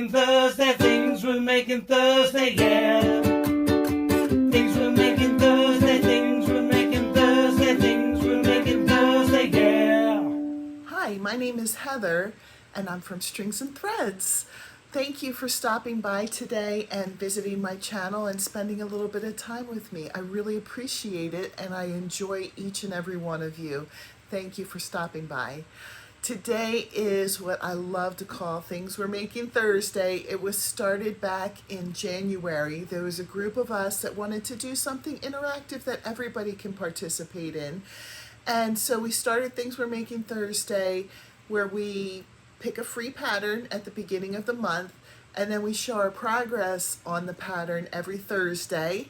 making Thursday, things we're making Thursday, yeah. Things we're making Thursday, things we're making Thursday, things we're making Thursday, yeah. Hi, my name is Heather, and I'm from Strings and Threads. Thank you for stopping by today and visiting my channel and spending a little bit of time with me. I really appreciate it, and I enjoy each and every one of you. Thank you for stopping by. Today is what I love to call Things We're Making Thursday. It was started back in January. There was a group of us that wanted to do something interactive that everybody can participate in. And so we started Things We're Making Thursday, where we pick a free pattern at the beginning of the month, and then we show our progress on the pattern every Thursday.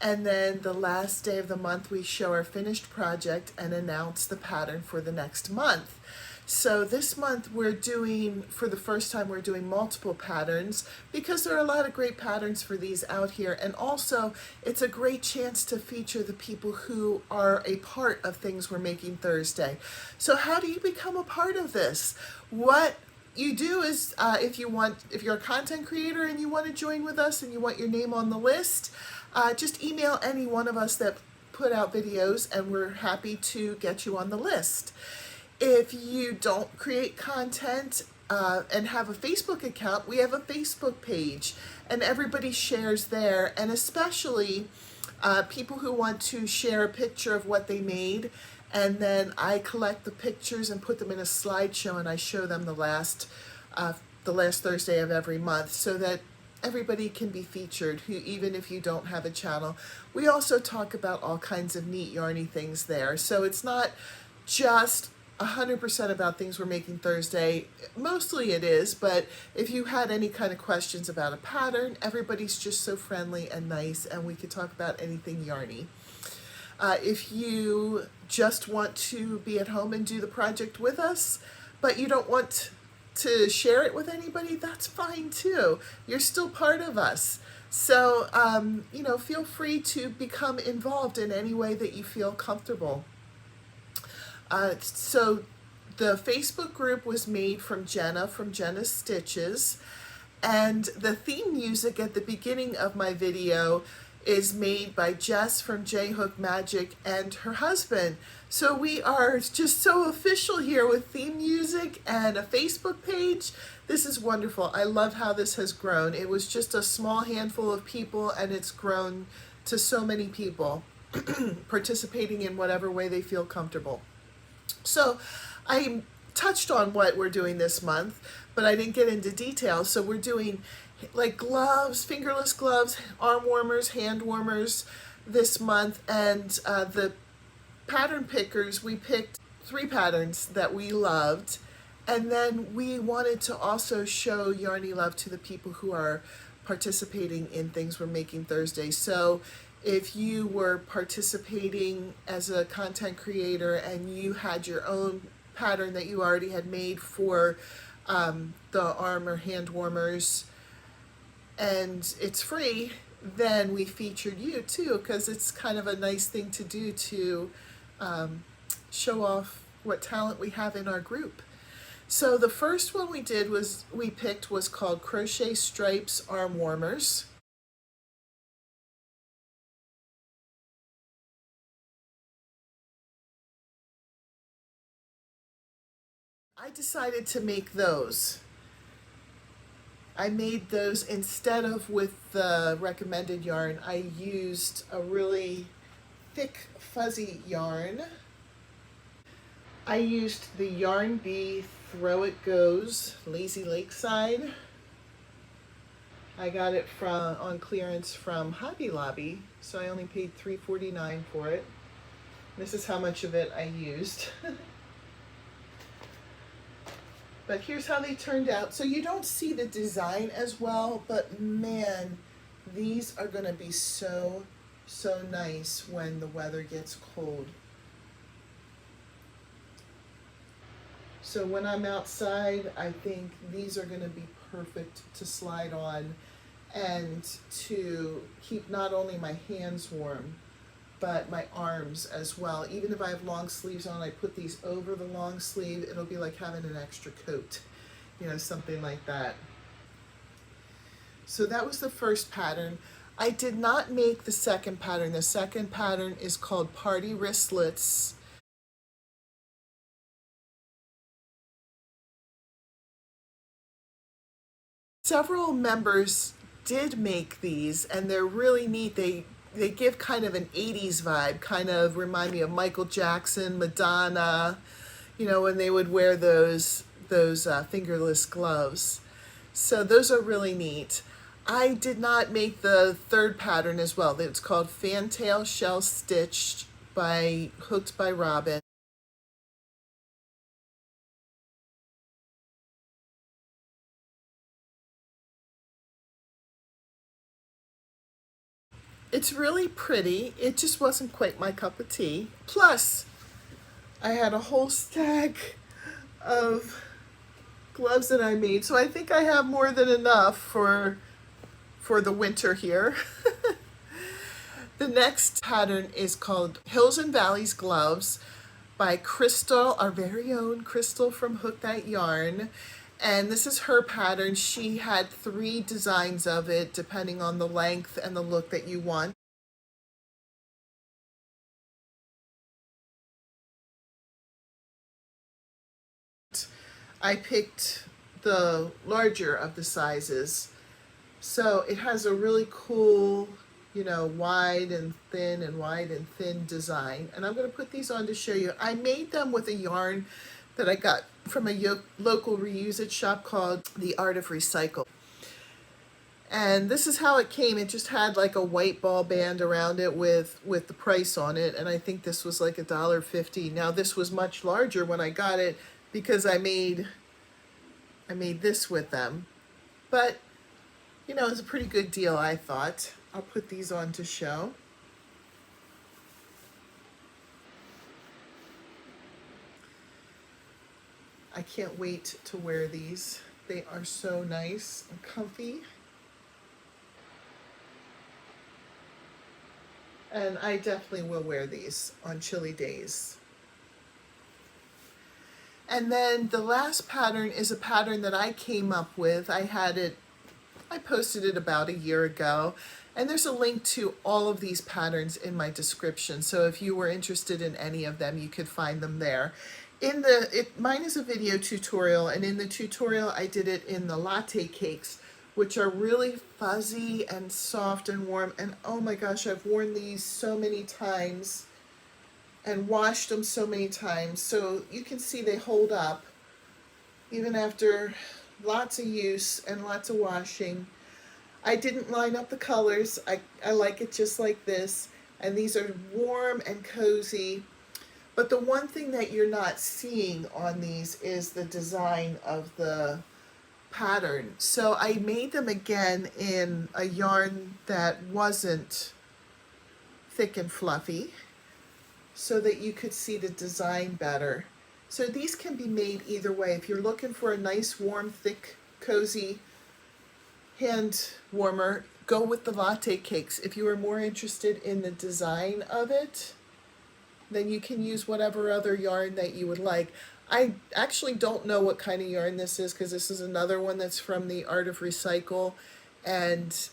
And then the last day of the month, we show our finished project and announce the pattern for the next month. So this month we're doing, for the first time, we're doing multiple patterns because there are a lot of great patterns for these out here. And also it's a great chance to feature the people who are a part of Things We're Making Thursday. So how do you become a part of this? What you do is if you're a content creator and you want to join with us and you want your name on the list, just email any one of us that put out videos and we're happy to get you on the list. If you don't create content and have a Facebook account, we have a Facebook page and everybody shares there, and especially people who want to share a picture of what they made, and then I collect the pictures and put them in a slideshow and I show them the last Thursday of every month so that everybody can be featured, even if you don't have a channel. We also talk about all kinds of neat yarny things there. So it's not just 100% about Things We're Making Thursday. Mostly it is, but if you had any kind of questions about a pattern, everybody's just so friendly and nice, and we could talk about anything yarny. If you just want to be at home and do the project with us, but you don't want to share it with anybody, that's fine too. You're still part of us. So, feel free to become involved in any way that you feel comfortable. So the Facebook group was made from Jenna from Jenna's Stitches, and the theme music at the beginning of my video is made by Jess from J-Hook Magic and her husband. So we are just so official here with theme music and a Facebook page. This is wonderful. I love how this has grown. It was just a small handful of people and it's grown to so many people participating in whatever way they feel comfortable. So I touched on what we're doing this month, but I didn't get into detail. So we're doing like gloves, fingerless gloves, arm warmers, hand warmers this month. And the pattern pickers, we picked 3 patterns that we loved. And then we wanted to also show yarny love to the people who are participating in Things We're Making Thursday. So if you were participating as a content creator and you had your own pattern that you already had made for the arm or hand warmers, and it's free, then we featured you too, because it's kind of a nice thing to do to show off what talent we have in our group. So the first one we picked was called Crochet Stripes Arm Warmers. I decided to make those. I made those instead of with the recommended yarn. I used a really thick fuzzy yarn. I used the Yarn Bee Throw It Goes Lazy Lakeside. I got it on clearance from Hobby Lobby, so I only paid $3.49 for it. This is how much of it I used. But here's how they turned out. So you don't see the design as well, but man, these are gonna be so nice when the weather gets cold. So when I'm outside, I think these are gonna be perfect to slide on and to keep not only my hands warm, but my arms as well. Even if I have long sleeves on, I put these over the long sleeve, it'll be like having an extra coat, something like that. So that was the first pattern. I did not make the second pattern. The second pattern is called Party Wristlets. Several members did make these, and they're really neat. They give kind of an 80s vibe, kind of remind me of Michael Jackson, Madonna, you know, when they would wear those fingerless gloves. So those are really neat. I did not make the third pattern as well. It's called Fantail Shell Stitched by Hooked by Robin. It's really pretty. It just wasn't quite my cup of tea. Plus, I had a whole stack of gloves that I made, so I think I have more than enough for the winter here. The next pattern is called Hills and Valleys Gloves by Crystal, our very own Crystal from Hookthatyarn. And this is her pattern. She had 3 designs of it, depending on the length and the look that you want. I picked the larger of the sizes. So it has a really cool, you know, wide and thin and wide and thin design. And I'm going to put these on to show you. I made them with a yarn that I got from a local reuse it shop called The Art of Recycle. And this is how it came. It just had like a white ball band around it with the price on it. And I think this was like $1.50. Now this was much larger when I got it because I made this with them. But, you know, it was a pretty good deal, I thought. I'll put these on to show. I can't wait to wear these. They are so nice and comfy. And I definitely will wear these on chilly days. And then the last pattern is a pattern that I came up with. I posted it about a year ago. And there's a link to all of these patterns in my description. So if you were interested in any of them, you could find them there. Mine is a video tutorial, and in the tutorial I did it in the latte cakes, which are really fuzzy and soft and warm. And oh my gosh, I've worn these so many times and washed them so many times. So you can see they hold up even after lots of use and lots of washing. I didn't line up the colors. I like it just like this. And these are warm and cozy. But the one thing that you're not seeing on these is the design of the pattern. So I made them again in a yarn that wasn't thick and fluffy so that you could see the design better. So these can be made either way. If you're looking for a nice, warm, thick, cozy hand warmer, go with the latte cakes. If you are more interested in the design of it, then you can use whatever other yarn that you would like. I actually don't know what kind of yarn this is because this is another one that's from the Art of Recycle, and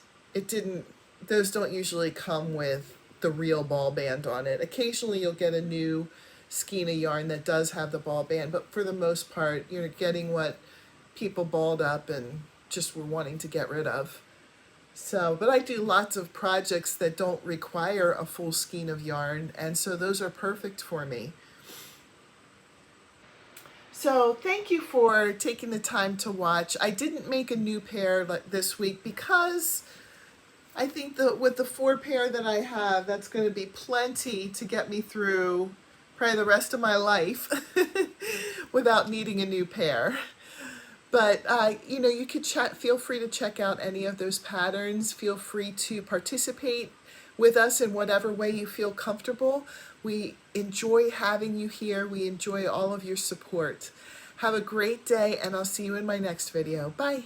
those don't usually come with the real ball band on it. Occasionally you'll get a new skein of yarn that does have the ball band, but for the most part you're getting what people balled up and just were wanting to get rid of. So, but I do lots of projects that don't require a full skein of yarn, and so those are perfect for me. So thank you for taking the time to watch. I didn't make a new pair this week because I think that with the 4 pair that I have, that's going to be plenty to get me through probably the rest of my life without needing a new pair. But, you know, you could feel free to check out any of those patterns. Feel free to participate with us in whatever way you feel comfortable. We enjoy having you here. We enjoy all of your support. Have a great day, and I'll see you in my next video. Bye.